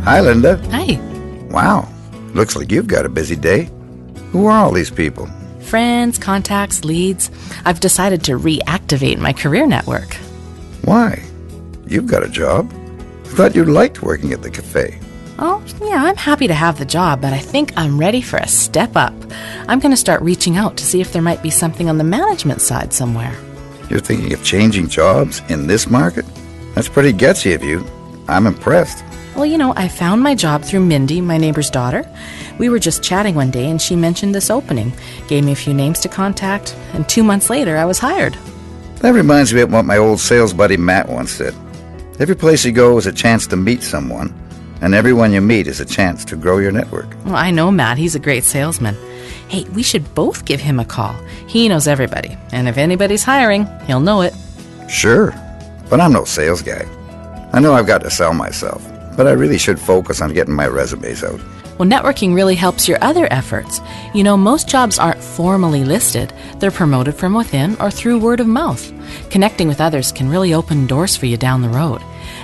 Hi, Linda. Hi. Wow. Looks like you've got a busy day. Who are all these people? Friends, contacts, leads. I've decided to reactivate my career network. Why? You've got a job. I thought you liked working at the cafe. Oh, yeah, I'm happy to have the job, but I think I'm ready for a step up. I'm going to start reaching out to see if there might be something on the management side somewhere. You're thinking of changing jobs in this market? That's pretty gutsy of you. I'm impressed. Well, I found my job through Mindy, my neighbor's daughter. We were just chatting one day and she mentioned this opening, gave me a few names to contact, and 2 months later I was hired. That reminds me of what my old sales buddy Matt once said. Every place you go is a chance to meet someone, and everyone you meet is a chance to grow your network. Well, I know Matt. He's a great salesman. Hey, we should both give him a call. He knows everybody, and if anybody's hiring, he'll know it. Sure, but I'm no sales guy. I know I've got to sell myself, but I really should focus on getting my resumes out. Well, networking really helps your other efforts. Most jobs aren't formally listed. They're promoted from within or through word of mouth. Connecting with others can really open doors for you down the road.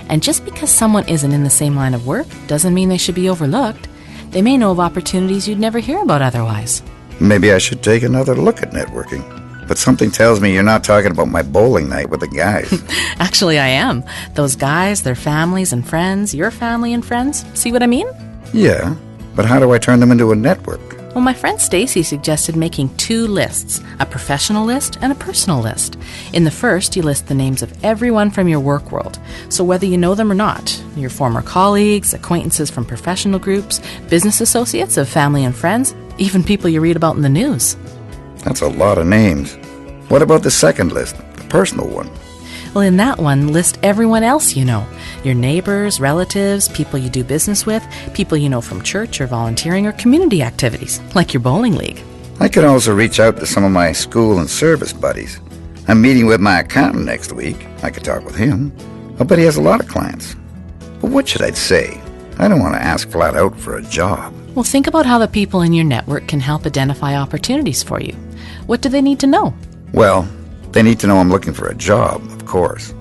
And just because someone isn't in the same line of work doesn't mean they should be overlooked. They may know of opportunities you'd never hear about otherwise. Maybe I should take another look at networking. But something tells me you're not talking about my bowling night with the guys. Actually, I am. Those guys, their families and friends, your family and friends. See what I mean? Yeah, but how do I turn them into a network? Well, my friend Stacy suggested making 2 lists, a professional list and a personal list. In the first, you list the names of everyone from your work world. So whether you know them or not, your former colleagues, acquaintances from professional groups, business associates of family and friends, even people you read about in the news. That's a lot of names. What about the second list, the personal one? Well, in that one, list everyone else you know. Your neighbors, relatives, people you do business with, people you know from church or volunteering or community activities, like your bowling league. I could also reach out to some of my school and service buddies. I'm meeting with my accountant next week. I could talk with him. I bet he has a lot of clients. But what should I say? I don't want to ask flat out for a job. Well, think about how the people in your network can help identify opportunities for you. What do they need to know? Well, they need to know I'm looking for a job, of course.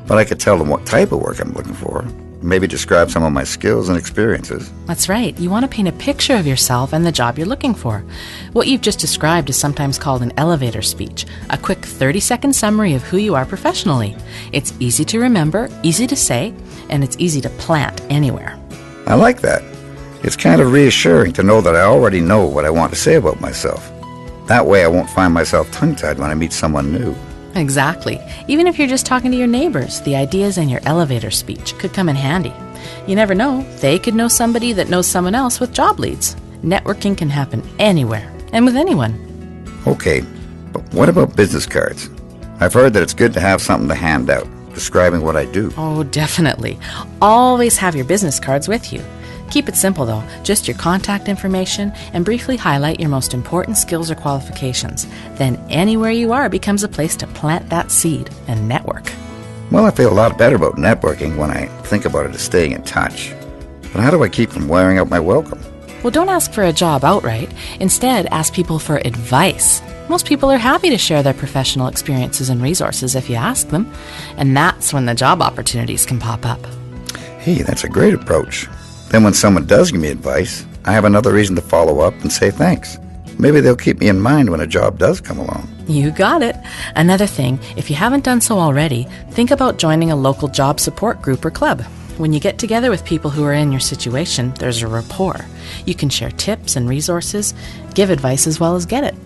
But I could tell them what type of work I'm looking for. Maybe describe some of my skills and experiences. That's right. You want to paint a picture of yourself and the job you're looking for. What you've just described is sometimes called an elevator speech, a quick 30-second summary of who you are professionally. It's easy to remember, easy to say, and it's easy to plant anywhere. I like that. It's kind of reassuring to know that I already know what I want to say about myself. That way I won't find myself tongue-tied when I meet someone new. Exactly. Even if you're just talking to your neighbors, the ideas in your elevator speech could come in handy. You never know, they could know somebody that knows someone else with job leads. Networking can happen anywhere and with anyone. Okay, but what about business cards? I've heard that it's good to have something to hand out, describing what I do. Oh, definitely. Always have your business cards with you. Keep it simple, though. Just your contact information and briefly highlight your most important skills or qualifications. Then anywhere you are becomes a place to plant that seed and network. Well, I feel a lot better about networking when I think about it as staying in touch. But how do I keep from wearing out my welcome? Well, don't ask for a job outright. Instead, ask people for advice. Most people are happy to share their professional experiences and resources if you ask them. And that's when the job opportunities can pop up. Hey, that's a great approach. Then when someone does give me advice, I have another reason to follow up and say thanks. Maybe they'll keep me in mind when a job does come along. You got it. Another thing, if you haven't done so already, think about joining a local job support group or club. When you get together with people who are in your situation, there's a rapport. You can share tips and resources, give advice as well as get it.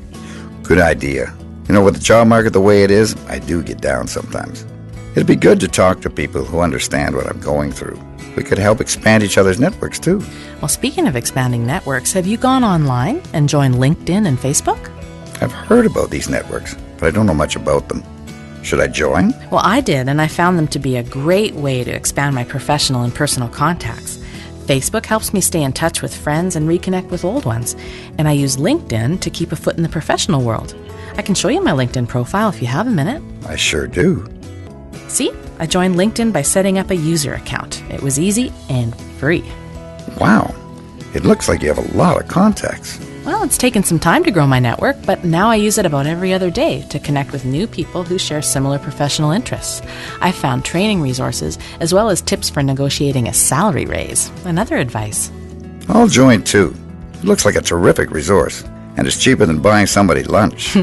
Good idea. With the job market the way it is, I do get down sometimes. It'd be good to talk to people who understand what I'm going through. We could help expand each other's networks, too. Well, speaking of expanding networks, have you gone online and joined LinkedIn and Facebook? I've heard about these networks, but I don't know much about them. Should I join? Well, I did, and I found them to be a great way to expand my professional and personal contacts. Facebook helps me stay in touch with friends and reconnect with old ones, and I use LinkedIn to keep a foot in the professional world. I can show you my LinkedIn profile if you have a minute. I sure do. See? I joined LinkedIn by setting up a user account. It was easy and free. Wow. It looks like you have a lot of contacts. Well, it's taken some time to grow my network, but now I use it about every other day to connect with new people who share similar professional interests. I've found training resources as well as tips for negotiating a salary raise and other advice. I'll join too. It looks like a terrific resource, and it's cheaper than buying somebody lunch.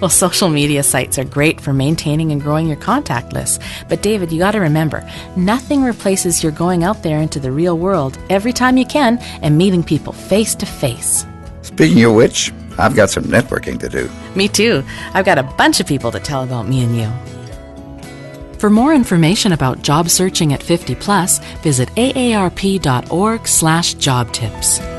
Well, social media sites are great for maintaining and growing your contact list. But David, you got to remember, nothing replaces your going out there into the real world every time you can and meeting people face to face. Speaking of which, I've got some networking to do. Me too. I've got a bunch of people to tell about me and you. For more information about job searching at 50+, visit aarp.org/jobtips.